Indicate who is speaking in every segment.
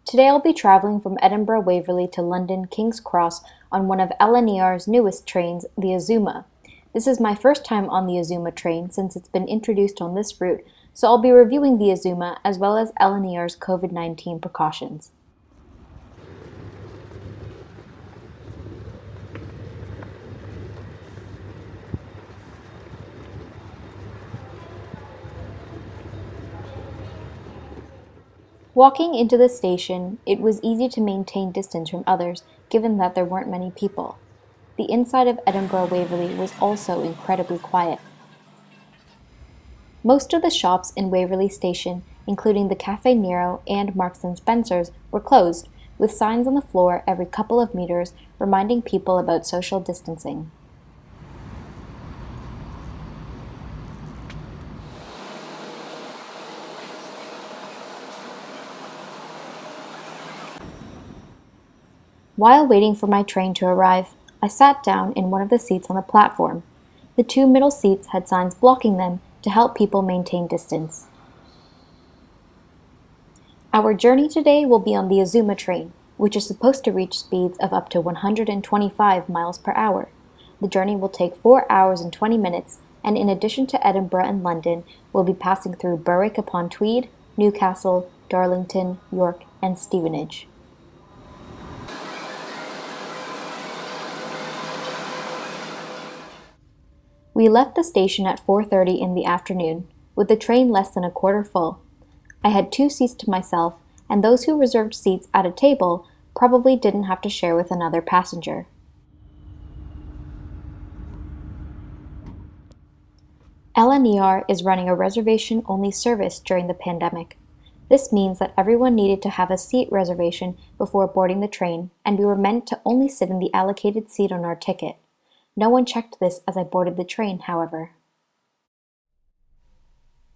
Speaker 1: Today I'll be traveling from Edinburgh Waverley to London King's Cross on one of LNER's newest trains, the Azuma. This is my first time on the Azuma train since it's been introduced on this route, so I'll be reviewing the Azuma as well as LNER's COVID-19 precautions. Walking into the station, it was easy to maintain distance from others, given that there weren't many people. The inside of Edinburgh Waverley was also incredibly quiet. Most of the shops in Waverley Station, including the Cafe Nero and Marks & Spencer's, were closed, with signs on the floor every couple of meters reminding people about social distancing. While waiting for my train to arrive, I sat down in one of the seats on the platform. The two middle seats had signs blocking them to help people maintain distance. Our journey today will be on the Azuma train, which is supposed to reach speeds of up to 125 miles per hour. The journey will take 4 hours and 20 minutes, and in addition to Edinburgh and London, we'll be passing through Berwick-upon-Tweed, Newcastle, Darlington, York, and Stevenage. We left the station at 4:30 in the afternoon, with the train less than a quarter full. I had 2 seats to myself, and those who reserved seats at a table probably didn't have to share with another passenger. LNER is running a reservation-only service during the pandemic. This means that everyone needed to have a seat reservation before boarding the train, and we were meant to only sit in the allocated seat on our ticket. No one checked this as I boarded the train, however.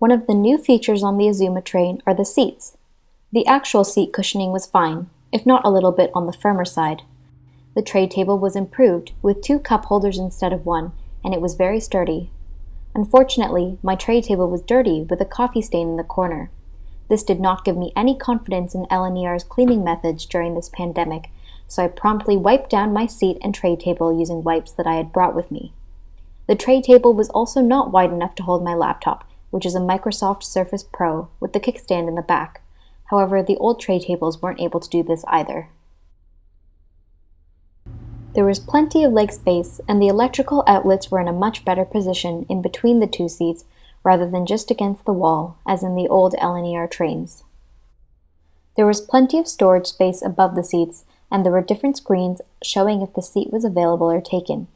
Speaker 1: One of the new features on the Azuma train are the seats. The actual seat cushioning was fine, if not a little bit on the firmer side. The tray table was improved, with 2 cup holders instead of 1, and it was very sturdy. Unfortunately, my tray table was dirty with a coffee stain in the corner. This did not give me any confidence in LNER's cleaning methods during this pandemic, so I promptly wiped down my seat and tray table using wipes that I had brought with me. The tray table was also not wide enough to hold my laptop, which is a Microsoft Surface Pro with the kickstand in the back. However, the old tray tables weren't able to do this either. There was plenty of leg space, and the electrical outlets were in a much better position in between the 2 seats rather than just against the wall, as in the old LNER trains. There was plenty of storage space above the seats, and there were different screens showing if the seat was available or taken.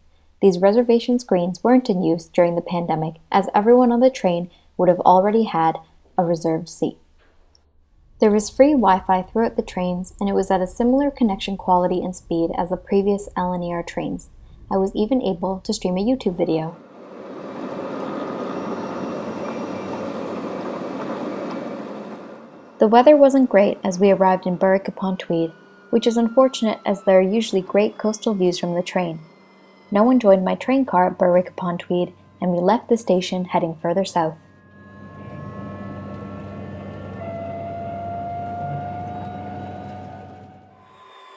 Speaker 1: These reservation screens weren't in use during the pandemic, as everyone on the train would have already had a reserved seat. There was free Wi-Fi throughout the trains, and it was at a similar connection quality and speed as the previous LNER trains. I was even able to stream a YouTube video. The weather wasn't great as we arrived in Berwick-upon-Tweed, which is unfortunate as there are usually great coastal views from the train. No one joined my train car at Berwick-upon-Tweed, and we left the station heading further south.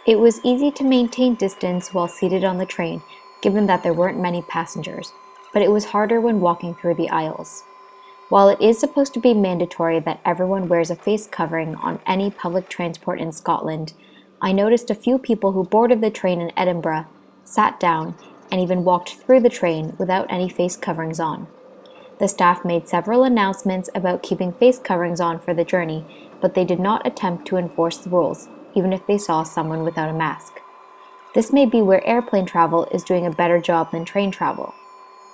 Speaker 1: It was easy to maintain distance while seated on the train, given that there weren't many passengers, but it was harder when walking through the aisles. While it is supposed to be mandatory that everyone wears a face covering on any public transport in Scotland, I noticed a few people who boarded the train in Edinburgh, sat down, and even walked through the train without any face coverings on. The staff made several announcements about keeping face coverings on for the journey, but they did not attempt to enforce the rules, even if they saw someone without a mask. This may be where airplane travel is doing a better job than train travel.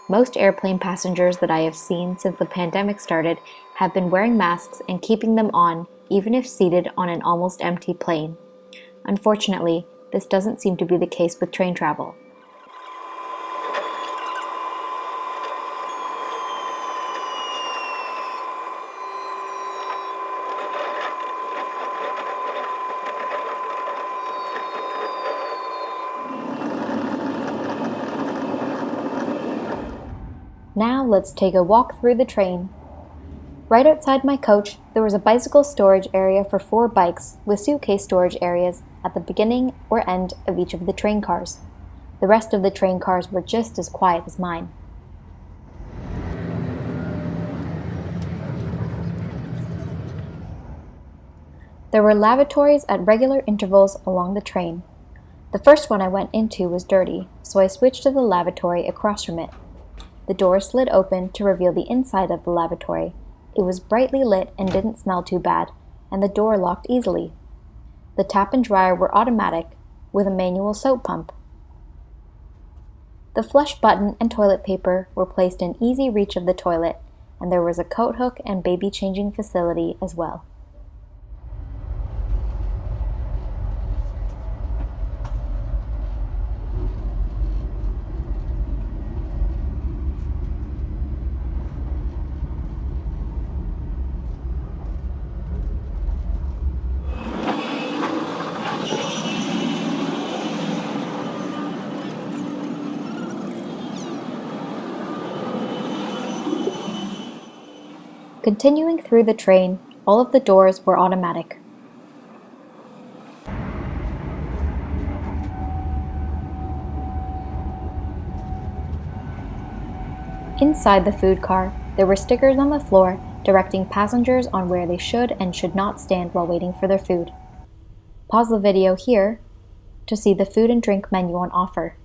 Speaker 1: Most airplane passengers that I have seen since the pandemic started have been wearing masks and keeping them on, even if seated on an almost empty plane. Unfortunately, this doesn't seem to be the case with train travel. Now let's take a walk through the train. Right outside my coach, there was a bicycle storage area for 4 bikes with suitcase storage areas at the beginning or end of each of the train cars. The rest of the train cars were just as quiet as mine. There were lavatories at regular intervals along the train. The first one I went into was dirty, so I switched to the lavatory across from it. The door slid open to reveal the inside of the lavatory. It was brightly lit and didn't smell too bad, and the door locked easily. The tap and dryer were automatic, with a manual soap pump. The flush button and toilet paper were placed in easy reach of the toilet, and there was a coat hook and baby changing facility as well. Continuing through the train, all of the doors were automatic. Inside the food car, there were stickers on the floor directing passengers on where they should and should not stand while waiting for their food. Pause the video here to see the food and drink menu on offer.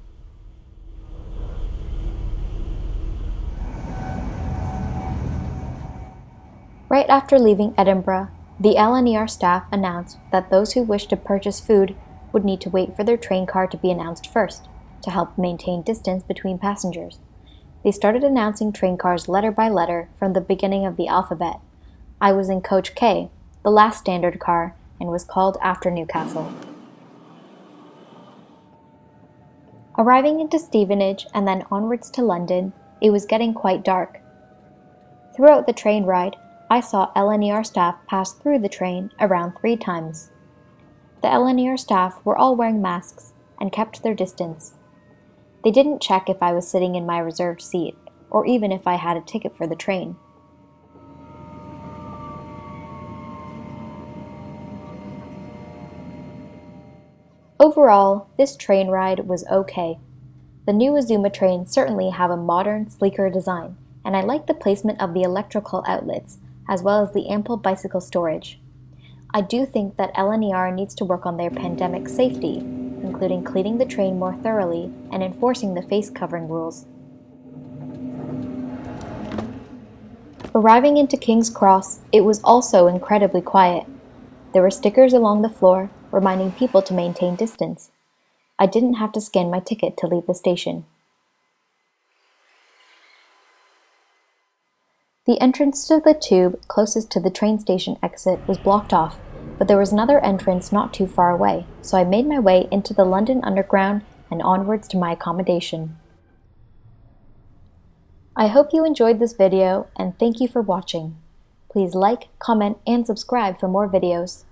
Speaker 1: Right after leaving Edinburgh, the LNER staff announced that those who wished to purchase food would need to wait for their train car to be announced first, to help maintain distance between passengers. They started announcing train cars letter by letter from the beginning of the alphabet. I was in Coach K, the last standard car, and was called after Newcastle. Arriving into Stevenage and then onwards to London, it was getting quite dark. Throughout the train ride, I saw LNER staff pass through the train around 3 times. The LNER staff were all wearing masks and kept their distance. They didn't check if I was sitting in my reserved seat, or even if I had a ticket for the train. Overall, this train ride was okay. The new Azuma trains certainly have a modern, sleeker design, and I like the placement of the electrical outlets, as well as the ample bicycle storage. I do think that LNER needs to work on their pandemic safety, including cleaning the train more thoroughly and enforcing the face covering rules. Arriving into King's Cross, it was also incredibly quiet. There were stickers along the floor reminding people to maintain distance. I didn't have to scan my ticket to leave the station. The entrance to the tube closest to the train station exit was blocked off, but there was another entrance not too far away, so I made my way into the London Underground and onwards to my accommodation. I hope you enjoyed this video, and thank you for watching. Please like, comment, and subscribe for more videos.